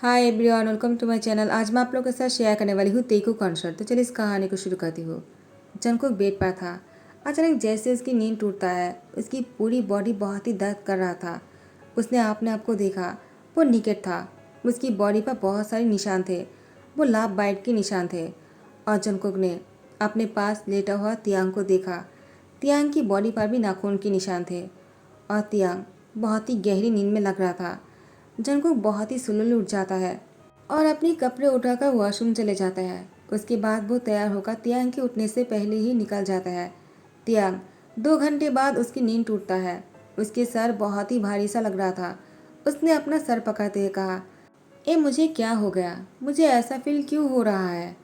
Hi everyone, welcome to my channel. आज मैं आप लोगों के साथ शेयर करने वाली हूँ तेकू कॉन्सर्ट। तो चलिए इस कहानी को शुरू करती हूँ। जंगकुक बेड पर था। अचानक जैसे उसकी नींद टूटता है, उसकी पूरी बॉडी बहुत ही दर्द कर रहा था। उसने अपने आप को देखा। वो निकेट था। उसकी बॉडी पर बहुत सारे निशान थे। वो लाभ बाइट के निशान थे। और जंगकुक ने अपने पास लेटा हुआ तियांग को देखा। तियांग की बॉडी पर भी नाखून के निशान थे और तियांग बहुत ही गहरी नींद में लग रहा था। जंगकुक बहुत ही सुलझ उठ जाता है और अपनी कपड़े उठाकर वॉशरूम चले जाता है। उसके बाद वो तैयार होकर तियांग के उठने से पहले ही निकल जाता है। तियांग 2 घंटे बाद उसकी नींद टूटता है। उसके सर बहुत ही भारी सा लग रहा था। उसने अपना सर पकड़ते हुए कहा, ए मुझे क्या हो गया, मुझे ऐसा फील क्यों हो रहा है।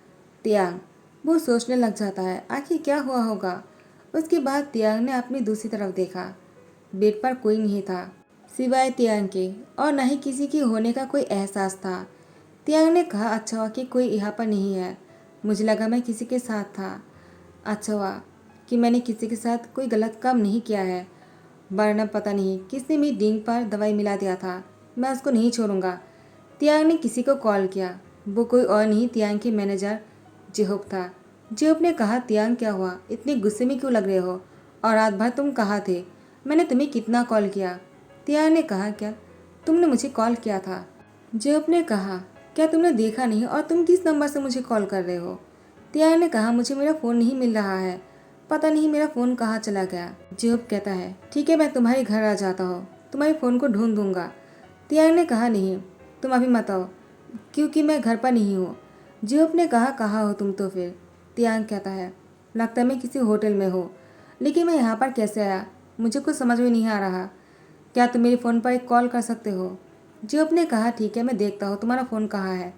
तियांग वो सोचने लग जाता है आखिर क्या हुआ होगा। उसके बाद तियांग ने अपनी दूसरी तरफ देखा। बेड पर कोई नहीं था सिवाय तियांग के, और न ही किसी के होने का कोई एहसास था। तियांग ने कहा, अच्छा हुआ कि कोई यहाँ पर नहीं है। मुझे लगा मैं किसी के साथ था। अच्छा हुआ कि मैंने किसी के साथ कोई गलत काम नहीं किया है, वरना पता नहीं किसने मेरी डींग पर दवाई मिला दिया था। मैं उसको नहीं छोड़ूंगा। तियांग ने किसी को कॉल किया। वो कोई और नहीं, तियांग के मैनेजर जेहोप था। जेहोप ने कहा, तियांग क्या हुआ, इतने गुस्से में क्यों लग रहे हो, और रात भर तुम कहाँ थे, मैंने तुम्हें कितना कॉल किया। तियांग ने कहा, क्या तुमने मुझे कॉल किया था। जेहोप ने कहा, क्या तुमने देखा नहीं, और तुम किस नंबर से मुझे कॉल कर रहे हो। तियांग ने कहा, मुझे मेरा फ़ोन नहीं मिल रहा है, पता नहीं मेरा फ़ोन कहाँ चला गया। जेहोप कहता है, ठीक है मैं तुम्हारे घर आ जाता हूँ, तुम्हारे फ़ोन को ढूंढ दूंगा। तियांग ने कहा, नहीं तुम अभी मत आओ, क्योंकि मैं घर पर नहीं हूँ। जेहोप ने कहा, कहाँ हो तुम तो फिर। तियांग कहता है, लगता है मैं किसी होटल में हूँ, लेकिन मैं यहाँ पर कैसे आया, मुझे कुछ समझ में नहीं आ रहा। क्या तुम मेरे फ़ोन पर एक कॉल कर सकते हो। जेहोप ने कहा, ठीक है मैं देखता हूँ तुम्हारा फ़ोन कहाँ है,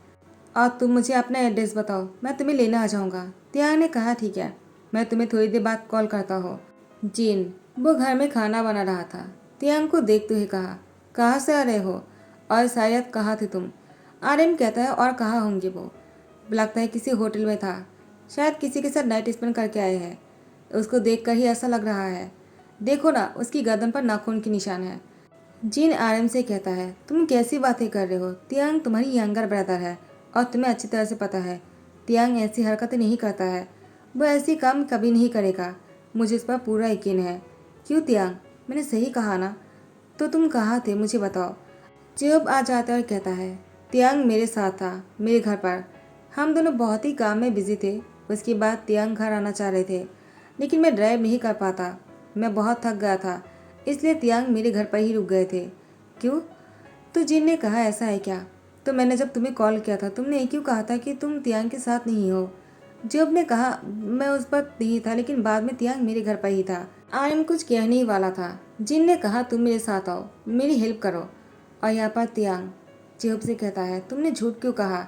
और तुम मुझे अपना एड्रेस बताओ, मैं तुम्हें लेने आ जाऊँगा। तियांग ने कहा, ठीक है मैं तुम्हें थोड़ी देर बाद कॉल करता हूँ। जीन वो घर में खाना बना रहा था। तियांग को देखते हुए कहा, कहाँ से आ रहे हो, और शायद कहाँ थे तुम। आर्यन कहता है, और कहाँ होंगे वो, लगता है किसी होटल में था, शायद किसी के साथ नाइट स्पेंड करके आए हैं। उसको देखकर ही ऐसा लग रहा है, देखो ना उसकी गर्दन पर नाखून के निशान है। जीन आर्यन से कहता है, तुम कैसी बातें कर रहे हो, तियांग तुम्हारी यंगर ब्रदर है और तुम्हें अच्छी तरह से पता है तियांग ऐसी हरकतें नहीं करता है, वो ऐसी काम कभी नहीं करेगा, मुझे इस पर पूरा यकीन है। क्यों तियांग, मैंने सही कहा ना, तो तुम कहाँ थे मुझे बताओ। जेब आ जाता है और कहता है, तियांग मेरे साथ था मेरे घर पर, हम दोनों बहुत ही काम में बिजी थे। उसके बाद तियांग घर आना चाह रहे थे, लेकिन मैं ड्राइव नहीं कर पाता, मैं बहुत थक गया था, इसलिए तियांग मेरे घर पर ही रुक गए थे। क्यों। तो जिन ने कहा, ऐसा है क्या, तो मैंने जब तुम्हें कॉल किया था तुमने ये क्यों कहा था कि तुम तियांग के साथ नहीं हो। जेब ने कहा, मैं उस पर नहीं था, लेकिन बाद में तियांग मेरे घर पर ही था। आर्यन कुछ कहने ही वाला था। जिन ने कहा, तुम मेरे साथ आओ, मेरी हेल्प करो। और यहाँ पर तियांग जेब से कहता है, तुमने झूठ क्यों कहा।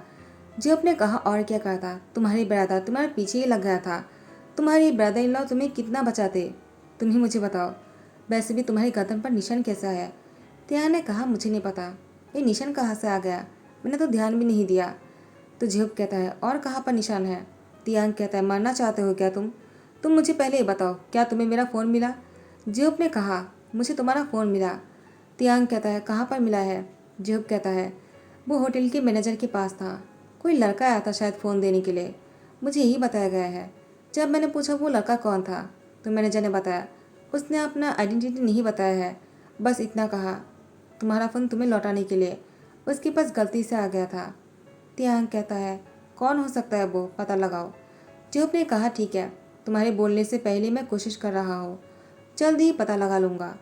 जेब ने कहा, और क्या कहा था, तुम्हारी ब्रदर तुम्हारे पीछे ही लग गया था, तुम्हारी ब्रदर इन लॉ तुम्हें कितना बचाते, तुम ही मुझे बताओ। वैसे भी तुम्हारी गर्दन पर निशान कैसा है। तियांग ने कहा, मुझे नहीं पता ये निशान कहाँ से आ गया, मैंने तो ध्यान भी नहीं दिया। तो झेप कहता है, और कहाँ पर निशान है। तियांग कहता है, मरना चाहते हो क्या तुम मुझे पहले ये बताओ, क्या तुम्हें मेरा फ़ोन मिला। जेब ने कहा, मुझे तुम्हारा फ़ोन मिला। तियांग कहता है, कहाँ पर मिला है। जेब कहता है, वो होटल के मैनेजर के पास था, कोई लड़का आया था शायद फ़ोन देने के लिए, मुझे यही बताया गया है। जब मैंने पूछा वो लड़का कौन था, तो मैनेजर ने बताया, उसने अपना आइडेंटिटी नहीं बताया है, बस इतना कहा तुम्हारा फ़ोन तुम्हें लौटाने के लिए उसके पास गलती से आ गया था। तियांग कहता है, कौन हो सकता है वो, पता लगाओ। जेब ने कहा, ठीक है तुम्हारे बोलने से पहले मैं कोशिश कर रहा हूँ, जल्द ही पता लगा लूँगा।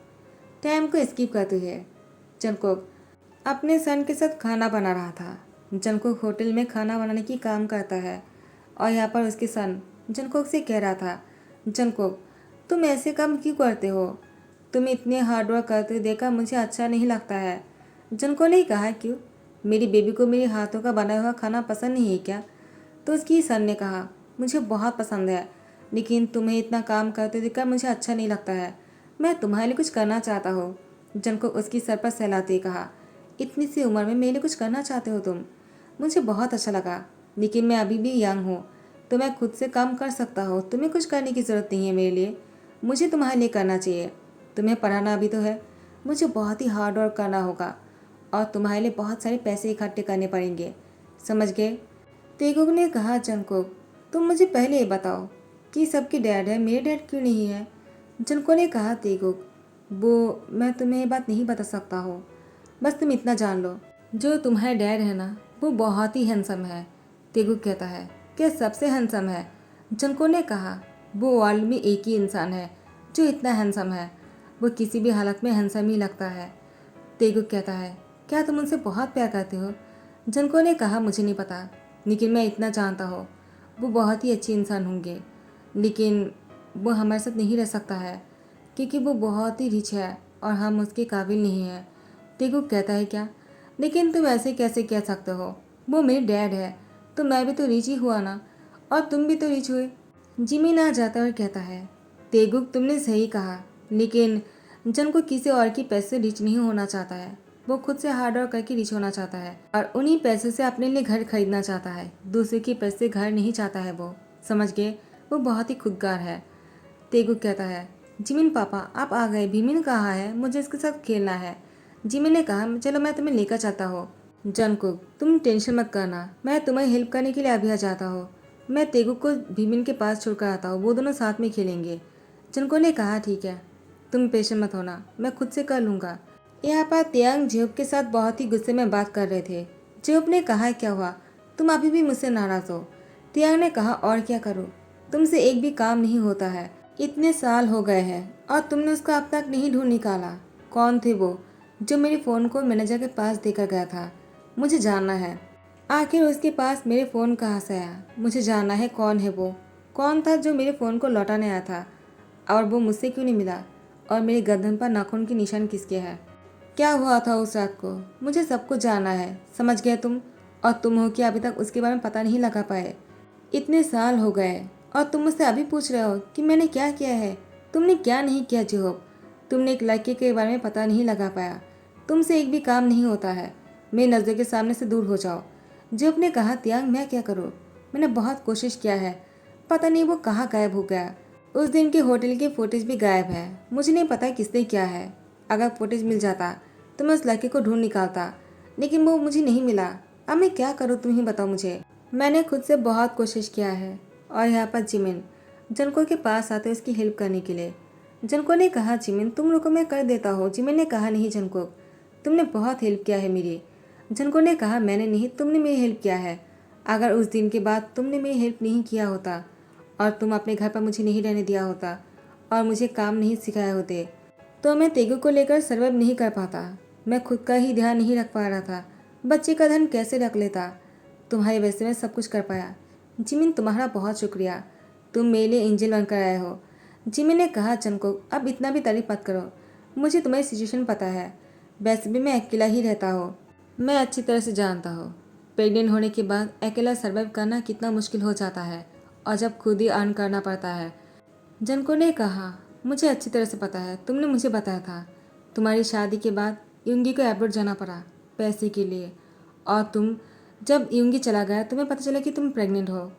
टाइम को स्किप करते हुए जंगकुक अपने सन के साथ खाना बना रहा था। जंगकुक होटल में खाना बनाने की काम करता है, और यहाँ पर उसके सन जंगकुक से कह रहा था, जंगकुक तुम ऐसे काम क्यों करते हो, तुम इतने हार्ड वर्क करते देखकर मुझे अच्छा नहीं लगता है। जंगकुक ने कहा, क्यों, मेरी बेबी को मेरे हाथों का बना हुआ खाना पसंद नहीं है क्या। तो उसकी सन ने कहा, मुझे बहुत पसंद है, लेकिन तुम्हें इतना काम करते देखकर मुझे अच्छा नहीं लगता है, मैं तुम्हारे लिए कुछ करना चाहता हूँ। जंगकुक उसकी सर पर सहलाते कहा, इतनी सी उम्र में मेरे लिए कुछ करना चाहते हो तुम, मुझे बहुत अच्छा लगा, लेकिन मैं अभी भी यंग हूँ, तो मैं खुद से काम कर सकता हूँ, तुम्हें कुछ करने की ज़रूरत नहीं है मेरे लिए, मुझे तुम्हारे लिए करना चाहिए, तुम्हें पढ़ाना भी तो है, मुझे बहुत ही हार्ड वर्क करना होगा, और तुम्हारे लिए बहुत सारे पैसे इकट्ठे करने पड़ेंगे, समझ गए? तेगुक ने कहा, जंगकुक तुम मुझे पहले ये बताओ कि सबके डैड है, मेरे डैड क्यों नहीं है? जंगकुक ने कहा, तेगुक वो मैं तुम्हें ये बात नहीं बता सकता हूँ, बस तुम इतना जान लो, जो तुम्हारे डैड है ना वो बहुत ही हैंडसम है। तेगुक कहता है, क्या सबसे हैंडसम है? जंगकुक ने कहा, वो वर्ल्ड में एक ही इंसान है जो इतना हैंडसम है, वो किसी भी हालत में हैंडसम ही लगता है। तेगुक कहता है, क्या तुम उनसे बहुत प्यार करते हो? जंगकुक ने कहा, मुझे नहीं पता, लेकिन मैं इतना जानता हूँ वो बहुत ही अच्छे इंसान होंगे, लेकिन वो हमारे साथ नहीं रह सकता है क्योंकि वो बहुत ही रिच है और हम उसके काबिल नहीं हैं। तेगुक कहता है, क्या? लेकिन तुम ऐसे कैसे कह सकते हो? वो मेरे डैड है, तो मैं भी तो रिच ही हुआ ना, और तुम भी तो रिच हुए। जिमिन आ जाता है और कहता है, तेगुक तुमने सही कहा, लेकिन जंगकुक किसी और की पैसे से रिच नहीं होना चाहता है, वो खुद से हार्ड वर्क करके रिच होना चाहता है और उन्हीं पैसे से अपने लिए घर खरीदना चाहता है, दूसरे के पैसे से घर नहीं चाहता है वो, समझ गए? वो बहुत ही खुदगार है। तेगुक कहता है, जिमिन पापा आप आ गए, भीमिन कहाँ है? मुझे इसके साथ खेलना है। जिमिन ने कहा, चलो मैं तुम्हें लेकर जाता हूँ। जंगकुक तुम टेंशन मत करना, मैं तुम्हें हेल्प करने के लिए अभी आ जाता हूँ। मैं तेगुक को भीमिन के पास छोड़कर आता हूँ, वो दोनों साथ में खेलेंगे। जंगकुक ने कहा, ठीक है, तुम पेशेंट मत होना, मैं खुद से कर लूँगा। यहाँ पर तियांग जेब के साथ बहुत ही गुस्से में बात कर रहे थे। जेब ने कहा, क्या हुआ, तुम अभी भी मुझसे नाराज़ हो? तियांग ने कहा, और क्या करूँ, तुमसे एक भी काम नहीं होता है, इतने साल हो गए हैं और तुमने उसको अब तक नहीं ढूंढ निकाला। कौन थे वो जो मेरे फ़ोन को मैनेजर के पास देकर गया था? मुझे जानना है, आखिर उसके पास मेरे फ़ोन कहाँ से आया? मुझे जानना है कौन है वो, कौन था जो मेरे फ़ोन को लौटाने आया था, और वो मुझसे क्यों नहीं मिला, और मेरे गर्दन पर नाखून के निशान किसके हैं? क्या हुआ था उस रात को? मुझे सब कुछ जानना है, समझ गए तुम? और तुम हो कि अभी तक उसके बारे में पता नहीं लगा पाए। इतने साल हो गए और तुम मुझसे अभी पूछ रहे हो कि मैंने क्या किया है? तुमने क्या नहीं किया जेहोब? तुमने एक लड़के के बारे में पता नहीं लगा पाया, तुमसे एक भी काम नहीं होता है, मेरी नज़र के सामने से दूर हो जाओ। जेहोब ने कहा, तियांग मैं क्या करूँ, मैंने बहुत कोशिश किया है, पता नहीं वो कहाँ गायब हो गया। उस दिन के होटल की फुटेज भी गायब है, मुझे नहीं पता किसने क्या है। अगर फुटेज मिल जाता तो मैं उस लड़के को ढूंढ निकालता, लेकिन वो मुझे नहीं मिला। अब मैं क्या करूँ, तुम ही बताओ मुझे। मैंने खुद से बहुत कोशिश किया है। और यहाँ पर जिमिन जंको के पास आते उसकी हेल्प करने के लिए। जंको ने कहा, जिमिन तुम रुको, मैं कर देता हूँ। जिमिन ने कहा, नहीं जंको, तुमने बहुत हेल्प किया है मेरी। जंको ने कहा, मैंने नहीं, तुमने मेरी हेल्प किया है। अगर उस दिन के बाद तुमने मेरी हेल्प नहीं किया होता और तुम अपने घर पर मुझे नहीं रहने दिया होता और मुझे काम नहीं सिखाए होते, तो मैं तेगु को लेकर सर्वाइव नहीं कर पाता। मैं खुद का ही ध्यान नहीं रख पा रहा था, बच्चे का ध्यान कैसे रख लेता। तुम्हारी वजह से मैं सब कुछ कर पाया। जिमिन तुम्हारा बहुत शुक्रिया, तुम मेरे लिए एंजल बनकर आए हो। जिमिन ने कहा, चनको अब इतना भी तारीफ मत करो, मुझे तुम्हारी सिचुएशन पता है, वैसे भी मैं अकेला ही रहता हूँ, मैं अच्छी तरह से जानता हूँ। प्रेग्नेंट होने के बाद अकेला सर्वाइव करना कितना मुश्किल हो जाता है, और जब खुद ही अर्न करना पड़ता है। जनको ने कहा, मुझे अच्छी तरह से पता है, तुमने मुझे बताया था। तुम्हारी शादी के बाद युंगी को अब्रॉड जाना पड़ा पैसे के लिए, और तुम जब युंगी चला गया तुम्हें पता चला कि तुम प्रेग्नेंट हो,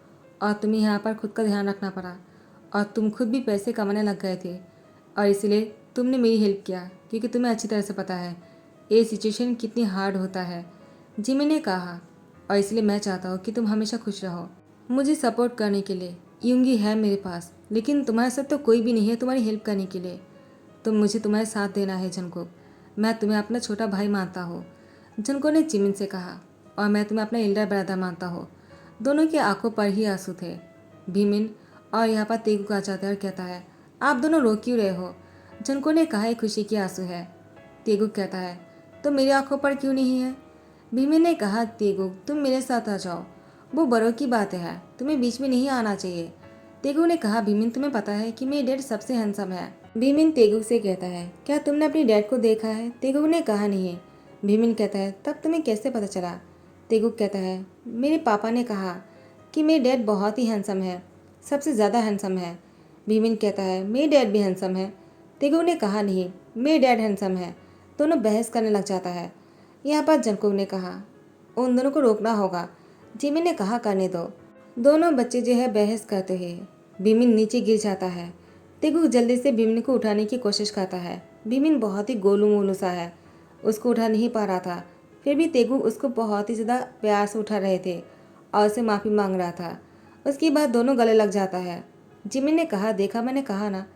और तुम्हें यहाँ पर खुद का ध्यान रखना पड़ा, और तुम खुद भी पैसे कमाने लग गए थे, और इसलिए तुमने मेरी हेल्प किया क्योंकि तुम्हें अच्छी तरह से पता है ये सिचुएशन कितनी हार्ड होता है। जिमी ने कहा, और इसलिए मैं चाहता हूँ कि तुम हमेशा खुश रहो। मुझे सपोर्ट करने के लिए युंगी है मेरे पास, लेकिन तुम्हारे साथ तो कोई भी नहीं है तुम्हारी हेल्प करने के लिए। तो मुझे तुम्हारे साथ देना है जनको, मैं तुम्हें अपना छोटा भाई मानता हूँ। जनको ने जिमिन से कहा, और मैं तुम्हें अपना एल्डर ब्रदर मानता हूँ। दोनों की आंखों पर ही आंसू थे। भीमिन और यहाँ पर तेगु आ जाता है और कहता है, आप दोनों रो क्यों रहे हो? जनको ने कहा, ये खुशी की आंसू है। तेगु कहता है, तो मेरी आंखों पर क्यों नहीं है? भीमिन ने कहा, तेगु तुम मेरे साथ आ जाओ, वो बड़ों की बातें हैं, तुम्हें बीच में नहीं आना चाहिए। तेगु ने कहा, भीमिन तुम्हें पता है कि मेरे डैड सबसे हैंडसम है। भीमिन तेगु से कहता है, क्या तुमने अपनी डैड को देखा है? तेगु ने कहा, नहीं। भीमिन कहता है, तब तुम्हें कैसे पता चला? तेगु कहता है, मेरे पापा ने कहा कि मेरे डैड बहुत ही हैंडसम है, सबसे ज़्यादा हैंडसम है। भीमिन कहता है, मेरे डैड भी हैंडसम है। तेगु ने कहा, नहीं, मेरे डैड हैंडसम है। दोनों बहस करने लग जाता है। यहाँ पर जंकुक ने कहा, उन दोनों को रोकना होगा। जिमिन ने कहा, करने दो। दोनों बच्चे जो है बहस करते हैं। भीमिन नीचे गिर जाता है। तेगु जल्दी से भीमिन को उठाने की कोशिश करता है। भीमिन बहुत ही गोलू मोलू सा है, उसको उठा नहीं पा रहा था। फिर भी तेगू उसको बहुत ही ज़्यादा प्यार से उठा रहे थे और उससे माफ़ी मांग रहा था। उसके बाद दोनों गले लग जाता है। जिमिन ने कहा, देखा मैंने कहा ना,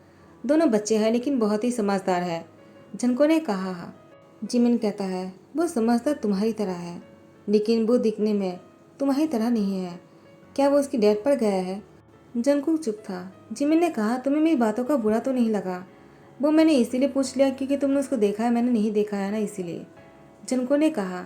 दोनों बच्चे हैं लेकिन बहुत ही समझदार है। झनको ने कहा। जिमिन कहता है, वो समझदार तुम्हारी तरह है लेकिन वो दिखने में तुम्हारी तरह नहीं है। क्या वो उसकी डेट पर गया है? जंकुक चुप था। जिमिन ने कहा, तुम्हें मेरी बातों का बुरा तो नहीं लगा? वो मैंने इसीलिए पूछ लिया क्योंकि तुमने उसको देखा है, मैंने नहीं देखा है ना, इसीलिए। जनको ने कहा,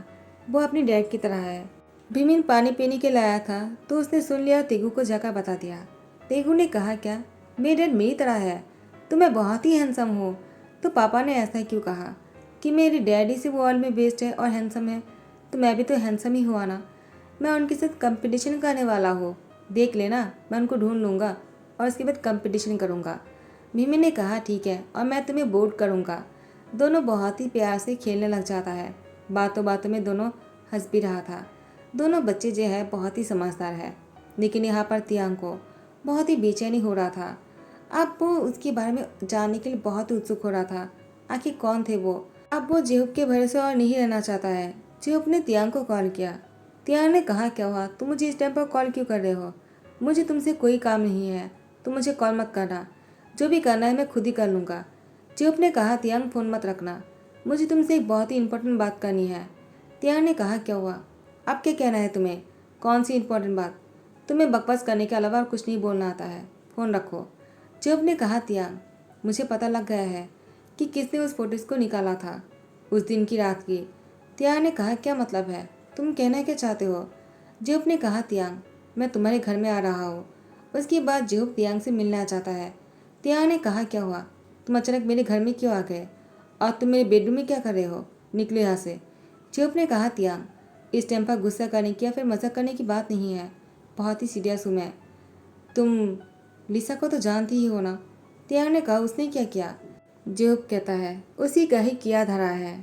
वो अपनी डैड की तरह है। भीमिन पानी पीने के लाया था तो उसने सुन लिया, तेगू को जाकर बता दिया। तेगू ने कहा, क्या मेरी डैड मेरी तरह है? तुम्हें बहुत ही हैंडसम हो। तो पापा ने ऐसा क्यों कहा कि मेरी डैडी से वर्ल्ड में बेस्ट है और हैंडसम है? तो मैं भी तो हैंडसम ही हुआ ना। मैं उनके साथ कंपटीशन करने वाला हूँ, देख लेना, मैं उनको ढूंढ लूँगा और उसके बाद कंपटीशन करूँगा। भीमी ने कहा, ठीक है, और मैं तुम्हें वोट करूँगा। दोनों बहुत ही प्यार से खेलने लग जाता है। बातों बातों में दोनों हंस भी रहा था। दोनों बच्चे जो है बहुत ही समझदार है, लेकिन यहाँ पर तियांग को बहुत ही बेचैनी हो रहा था। अब वो उसके बारे में जानने के लिए बहुत उत्सुक हो रहा था, आखिर कौन थे वो। अब वो जेहूब के भरोसे और नहीं रहना चाहता है। जेहूब ने तियांग को कॉल किया। तियांग ने कहा, क्या हुआ, तुम मुझे इस टाइम पर कॉल क्यों कर रहे हो? मुझे तुमसे कोई काम नहीं है, तुम मुझे कॉल मत करना, जो भी करना है मैं खुद ही कर लूँगा। जेहूब ने कहा, तियांग फ़ोन मत रखना, मुझे तुमसे एक बहुत ही इंपॉर्टेंट बात करनी है। तियांग ने कहा, क्या हुआ, अब क्या कहना है तुम्हें? कौन सी इंपॉर्टेंट बात? तुम्हें बकवास करने के अलावा और कुछ नहीं बोलना आता है, फ़ोन रखो। जेहूब ने कहा, तियांग, मुझे पता लग गया है कि किसने उस फोटोज़ को निकाला था उस दिन की रात की। तियांग ने कहा, क्या मतलब है, तुम कहना क्या चाहते हो? जेहूब ने कहा, तियांग, मैं तुम्हारे घर में आ रहा हूँ। उसके बाद जेहूब तियांग से मिलना चाहता है। तियांग ने कहा, क्या हुआ, तुम अचानक मेरे घर में क्यों आ गए और तुम मेरे बेडरूम में क्या कर रहे हो, निकलो यहाँ से। जेहूब ने कहा, तियांग, इस टाइम पर गुस्सा करने की या फिर मजाक करने की बात नहीं है, बहुत ही सीरियस हूँ मैं। तुम लिसा को तो जानती ही हो ना? तियांग ने कहा, उसने क्या किया? जेहूब कहता है, उसी का ही किया धरा है।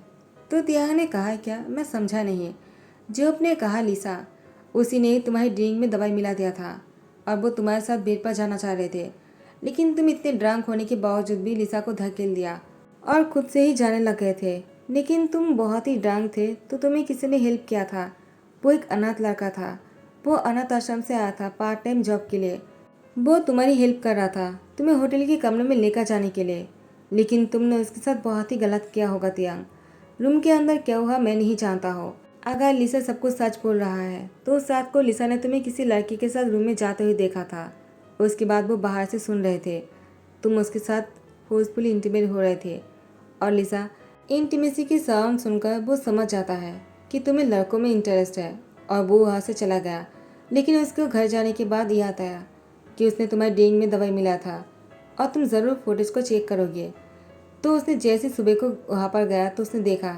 तो तियांग ने कहा, क्या, मैं समझा नहीं। जेहूब ने कहा, लिसा, उसी ने तुम्हारी ड्रिंक में दवाई मिला दिया था और वो तुम्हारे साथ बेड पर जाना चाह रहे थे, लेकिन तुम इतने ड्रंक होने के बावजूद भी लिसा को धकेल दिया और खुद से ही जाने लग गए थे। लेकिन तुम बहुत ही ड्रंक थे तो तुम्हें किसी ने हेल्प किया था। वो एक अनाथ लड़का था, वो अनाथ आश्रम से आया था पार्ट टाइम जॉब के लिए। वो तुम्हारी हेल्प कर रहा था तुम्हें होटल के कमरे में लेकर जाने के लिए, लेकिन तुमने उसके साथ बहुत ही गलत किया होगा तियांग। रूम के अंदर क्या हुआ मैं नहीं जानता हूँ। अगर लिसा सब कुछ सच बोल रहा है तो उस रात को लिसा ने तुम्हें किसी लड़की के साथ रूम में जाते हुए देखा था। उसके बाद वो बाहर से सुन रहे थे, तुम उसके साथ फोर्सफुली इंटीमेट हो रहे थे। और लिसा इंटीमेसी की साउंड सुनकर वो समझ जाता है कि तुम्हें लड़कों में इंटरेस्ट है और वो वहाँ से चला गया। लेकिन उसको घर जाने के बाद याद आया कि उसने तुम्हारी ड्रिंक में दवाई मिला था और तुम ज़रूर फोटोज़ को चेक करोगे। तो उसने जैसे सुबह को वहाँ पर गया तो उसने देखा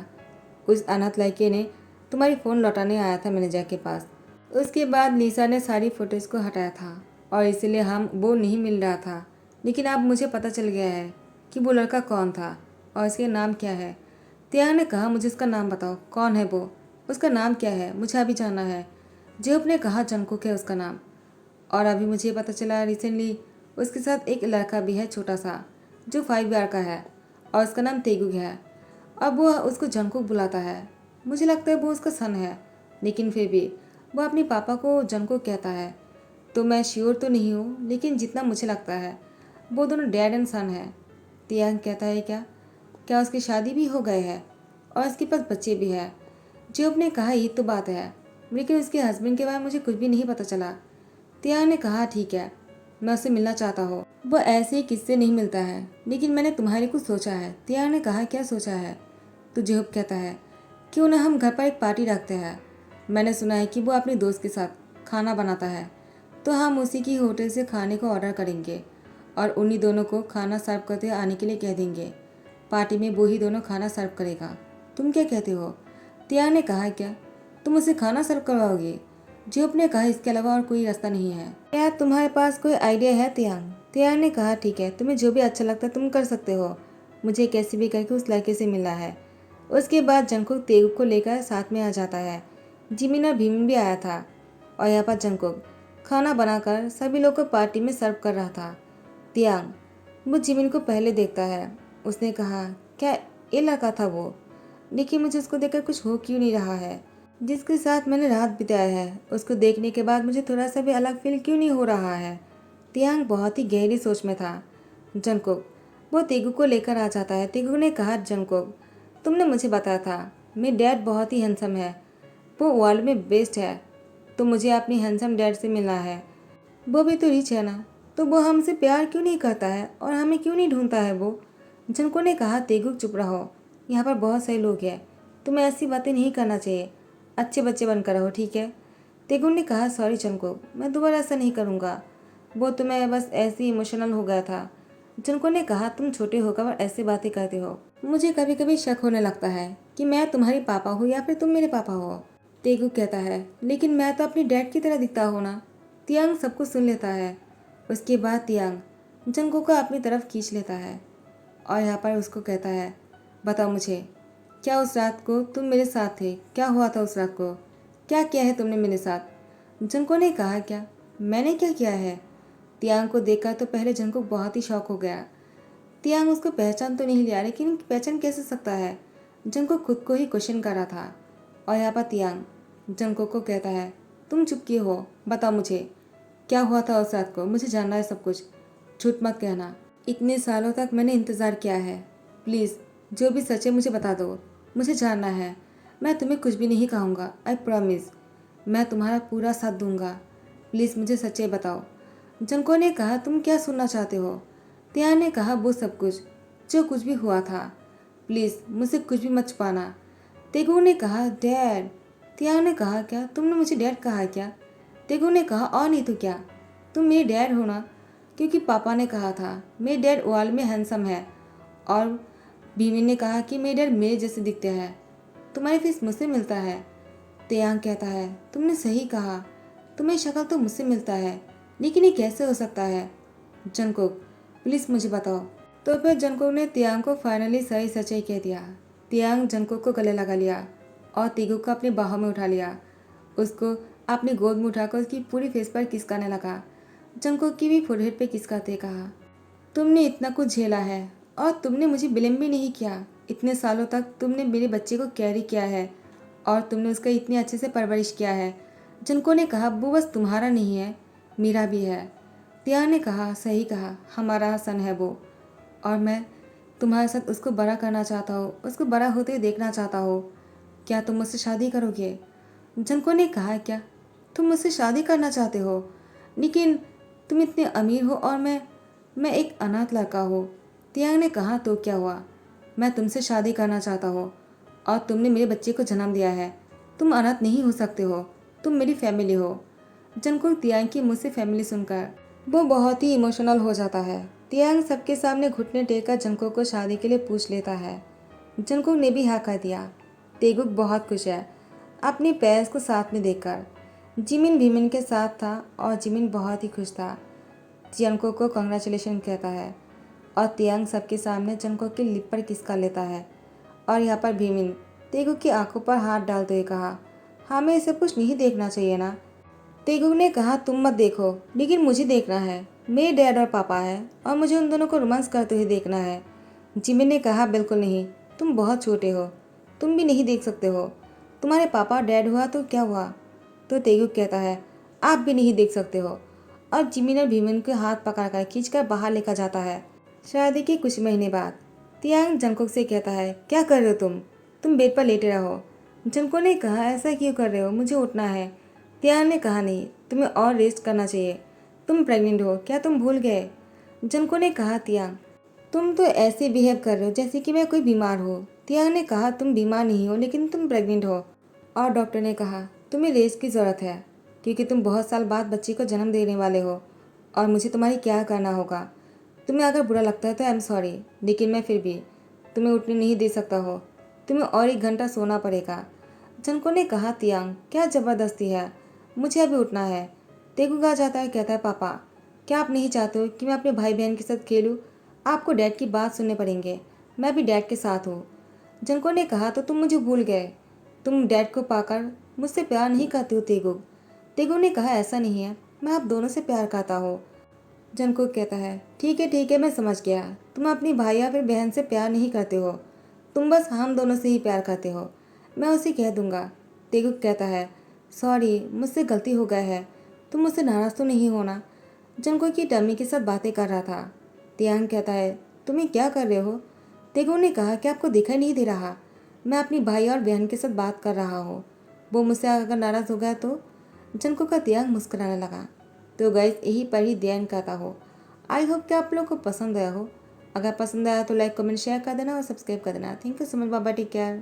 उस अनाथ लड़के ने तुम्हारी फ़ोन लौटाने आया था मैनेजर के पास। उसके बाद लिसा ने सारी फोटोज़ को हटाया था और इसलिए हम वो नहीं मिल रहा था। लेकिन अब मुझे पता चल गया है कि वो लड़का कौन था और उसके नाम क्या है। तियांग ने कहा, मुझे उसका नाम बताओ, कौन है वो, उसका नाम क्या है, मुझे अभी जानना है। जेहूब ने कहा, जंगकुक है उसका नाम, और अभी मुझे पता चला रिसेंटली उसके साथ एक लड़का भी है छोटा सा जो 5 ईयर का है और उसका नाम तेगुक है। अब वो उसको जंगकुक बुलाता है। मुझे लगता है वो उसका सन है, लेकिन फिर भी वो अपने पापा को जंगकुक कहता है। तो मैं श्योर तो नहीं हूँ, लेकिन जितना मुझे लगता है वो दोनों डैड एंड सन है। तियांग कहता है, क्या क्या उसकी शादी भी हो गई है और उसके पास बच्चे भी हैं? जेहूब ने कहा, ये तो बात है, लेकिन उसके हस्बैंड के बारे में मुझे कुछ भी नहीं पता चला। तियांग ने कहा, ठीक है, मैं उससे मिलना चाहता हूँ, वो ऐसे ही किससे नहीं मिलता है, लेकिन मैंने तुम्हारे कुछ सोचा है। तियांग ने कहा, क्या सोचा है? तो जेहूब कहता है, क्यों ना हम घर पर एक पार्टी रखते हैं। मैंने सुना है कि वो अपने दोस्त के साथ खाना बनाता है, तो हम उसी की होटल से खाने को ऑर्डर करेंगे और उन्हीं दोनों को खाना सर्व करते आने के लिए कह देंगे। पार्टी में वो ही दोनों खाना सर्व करेगा। तुम क्या कहते हो? तियांग ने कहा, क्या तुम उसे खाना सर्व करवाओगे? जेहूब ने कहा, इसके अलावा और कोई रास्ता नहीं है। क्या तुम्हारे पास कोई आइडिया है तियांग? तियांग ने कहा, ठीक है, तुम्हें जो भी अच्छा लगता है तुम कर सकते हो, मुझे कैसे भी करके उस लड़के से मिलना है। उसके बाद जंगकुक तेगुक को लेकर साथ में आ जाता है। जिमिन और भीमिन भी आया था और यहाँ पर जंगकुक खाना बनाकर सभी लोग को पार्टी में सर्व कर रहा था। तियांग वो जिमिन को पहले देखता है। उसने कहा, क्या ये लड़का था वो? लेकिन मुझे उसको देखकर कुछ हो क्यों नहीं रहा है। जिसके साथ मैंने रात बिताया है उसको देखने के बाद मुझे थोड़ा सा भी अलग फील क्यों नहीं हो रहा है। तियांग बहुत ही गहरी सोच में था। जंगकुक वो तेगू को लेकर आ जाता है। तेगू ने कहा, जंगकुक तुमने मुझे बताया था मेरे डैड बहुत ही हैंडसम है, वो वर्ल्ड में बेस्ट है, तो मुझे अपनी हैंडसम डैड से मिलना है। वो भी तो रिच है ना, तो वो हमसे प्यार क्यों नहीं करता है और हमें क्यों नहीं ढूंढता है वो। जंको ने कहा, तेगुक चुप रहो, यहाँ पर बहुत सारे लोग हैं, तुम्हें ऐसी बातें नहीं करना चाहिए, अच्छे बच्चे बनकर रहो, ठीक है। तेगुक ने कहा, सॉरी जंको, मैं दोबारा ऐसा नहीं करूँगा, वो तो मैं बस ऐसे ही इमोशनल हो गया था। जंको ने कहा, तुम छोटे होकर और ऐसी बातें करते हो, मुझे कभी कभी शक होने लगता है कि मैं तुम्हारी पापा हूँ या फिर तुम मेरे पापा हो। तेगुक कहता है, लेकिन मैं तो अपनी डैड की तरह दिखता हूँ ना। तियांग सब कुछ सुन लेता है। उसके बाद तियांग जंको को अपनी तरफ खींच लेता है और यहाँ पर उसको कहता है, बताओ मुझे, क्या उस रात को तुम मेरे साथ थे, क्या हुआ था उस रात को, क्या किया है तुमने मेरे साथ। जंको ने कहा, क्या मैंने क्या किया है। तियांग को देखकर तो पहले जंको बहुत ही शौक हो गया। तियांग उसको पहचान तो नहीं लिया, लेकिन पहचान कैसे सकता है। जंको खुद को ही क्वेश्चन कर रहा था और यहाँ पर तियांग जंको को कहता है, तुम चुप क्यों हो, बताओ मुझे क्या हुआ था उस रात को, मुझे जानना है सब कुछ, झूठ मत कहना, इतने सालों तक मैंने इंतज़ार किया है, प्लीज़ जो भी सच है मुझे बता दो, मुझे जानना है, मैं तुम्हें कुछ भी नहीं कहूँगा, आई प्रॉमिस, मैं तुम्हारा पूरा साथ दूंगा, प्लीज़ मुझे सच्चाई बताओ। जंको ने कहा, तुम क्या सुनना चाहते हो। तिया ने कहा, वो सब कुछ जो कुछ भी हुआ था, प्लीज़ मुझसे कुछ भी मत छुपाना। तेगू ने कहा, डैड। तिया ने कहा, क्या तुमने मुझे डैड कहा है क्या। तेगू ने कहा, और नहीं तो क्या, तुम मेरे डैड हो ना, क्योंकि पापा ने कहा था मेरे डैड वर्ल्ड में हैंडसम है, और भीमिन ने कहा कि मेरे डैड मेरे जैसे दिखते हैं, तुम्हारी फेस मुझसे मिलता है। तेयांग कहता है, तुमने सही कहा, तुम्हें शक्ल तो मुझसे मिलता है, लेकिन ये कैसे हो सकता है। जंकुक प्लीज़ मुझे बताओ। तो फिर जंकुक ने तियांग को फाइनली सही सच्चाई कह दिया। तियांग जंकुक को गले लगा लिया और तेगुक को अपनी बाहों में उठा लिया, उसको अपनी गोद में उठाकर उसकी पूरी फेस पर किस करने लगा। जंकुक की भी फोरहेड पे किस करते कहा, तुमने इतना कुछ झेला है और तुमने मुझे ब्लेम भी नहीं किया, इतने सालों तक तुमने मेरे बच्चे को कैरी किया है और तुमने उसका इतने अच्छे से परवरिश किया है। जंको ने कहा, वो बस तुम्हारा नहीं है, मेरा भी है। तिया ने कहा, सही कहा, हमारा सन है वो, और मैं तुम्हारे साथ उसको बड़ा करना चाहता हूँ, उसको बड़ा होते हुए देखना चाहता हूँ। क्या तुम मुझसे शादी करोगे। जंको ने कहा, क्या तुम मुझसे शादी करना चाहते हो, लेकिन तुम इतने अमीर हो और मैं एक अनाथ लड़का हूँ। तियांग ने कहा, तो क्या हुआ, मैं तुमसे शादी करना चाहता हूँ और तुमने मेरे बच्चे को जन्म दिया है, तुम अनाथ नहीं हो सकते हो, तुम मेरी फैमिली हो। जंकुक तियांग की मुझसे फैमिली सुनकर वो बहुत ही इमोशनल हो जाता है। तियांग सबके सामने घुटने टेककर जंकुक को शादी के लिए पूछ लेता है। जंकुक ने भी हाँ कर दिया। तेगुक बहुत खुश है अपने पेरेंट्स को साथ में देखकर। जिमिन भीमिन के साथ था और जिमिन बहुत ही खुश था। जंकुक को कॉन्ग्रेचुलेशन कहता है और तियांग सबके सामने जंकुक की लिप पर किस कर लेता है। और यहाँ पर भीमिन तेगुक की आंखों पर हाथ डालते हुए कहा, हमें ये सब कुछ नहीं देखना चाहिए ना। तेगुक ने कहा, तुम मत देखो, लेकिन मुझे देखना है, मेरे डैड और पापा है और मुझे उन दोनों को रोमांस करते हुए देखना है। जिमिन ने कहा, बिल्कुल नहीं, तुम बहुत छोटे हो, तुम भी नहीं देख सकते हो, तुम्हारे पापा और डैड हुआ तो क्या हुआ। तो तेगुक कहता है, आप भी नहीं देख सकते हो, और जिमिन और भीमिन के हाथ पकड़कर खींचकर बाहर लेकर जाता है। शादी के कुछ महीने बाद तियांग जंकुक से कहता है, क्या कर रहे हो तुम बेड पर लेटे रहो। जंकुक ने कहा, ऐसा क्यों कर रहे हो, मुझे उठना है। तियांग ने कहा, नहीं, तुम्हें और रेस्ट करना चाहिए, तुम प्रेग्नेंट हो, क्या तुम भूल गए। जंकुक ने कहा, तियांग तुम तो ऐसे बिहेव कर रहे हो जैसे कि मैं कोई बीमार हो। तियांग ने कहा, तुम बीमार नहीं हो, लेकिन तुम प्रेग्नेंट हो, और डॉक्टर ने कहा तुम्हें रेस्ट की ज़रूरत है, क्योंकि तुम बहुत साल बाद बच्चे को जन्म देने वाले हो और मुझे तुम्हारी क्या करना होगा। तुम्हें अगर बुरा लगता है तो आई एम सॉरी, लेकिन मैं फिर भी तुम्हें उठने नहीं दे सकता हो, तुम्हें और 1 घंटा सोना पड़ेगा। जंको ने कहा, तियांग क्या ज़बरदस्ती है, मुझे अभी उठना है। तेगुक आ जाता है, कहता है, पापा क्या आप नहीं चाहते हो कि मैं अपने भाई बहन के साथ खेलूँ, आपको डैड की बात सुनने पड़ेंगे, मैं भी डैड के साथ हूँ। जंको ने कहा, तो तुम मुझे भूल गए, तुम डैड को पाकर मुझसे प्यार नहीं करते हो। तेगुक तेगुक ने कहा, ऐसा नहीं है, मैं आप दोनों से प्यार करता हूँ। जंकुक कहता है, ठीक है मैं समझ गया, तुम अपनी भाई या फिर बहन से प्यार नहीं करते हो, तुम बस हम दोनों से ही प्यार करते हो। मैं उसे कह दूंगा। तेगुक कहता है, सॉरी, मुझसे गलती हो गया है। तुम मुझसे नाराज़ तो नहीं होना। जंगकुक की डमी के साथ बातें कर रहा था। तियांग कहता है, तुम ये क्या कर रहे हो? तेगुक ने कहा कि आपको दिखाई नहीं दे रहा, मैं अपनी भाई और बहन के साथ बात कर रहा हूँ। वो मुझसे अगर नाराज़ हो गया तो? जंगकुक का तियांग मुस्कुराने लगा। तो गाइस, यही पर ही ध्यान कहता हो। आई होप कि आप लोग को पसंद आया हो। अगर पसंद आया तो लाइक कमेंट शेयर कर देना और सब्सक्राइब कर देना। Thank you so much. बाबा, टेक केयर।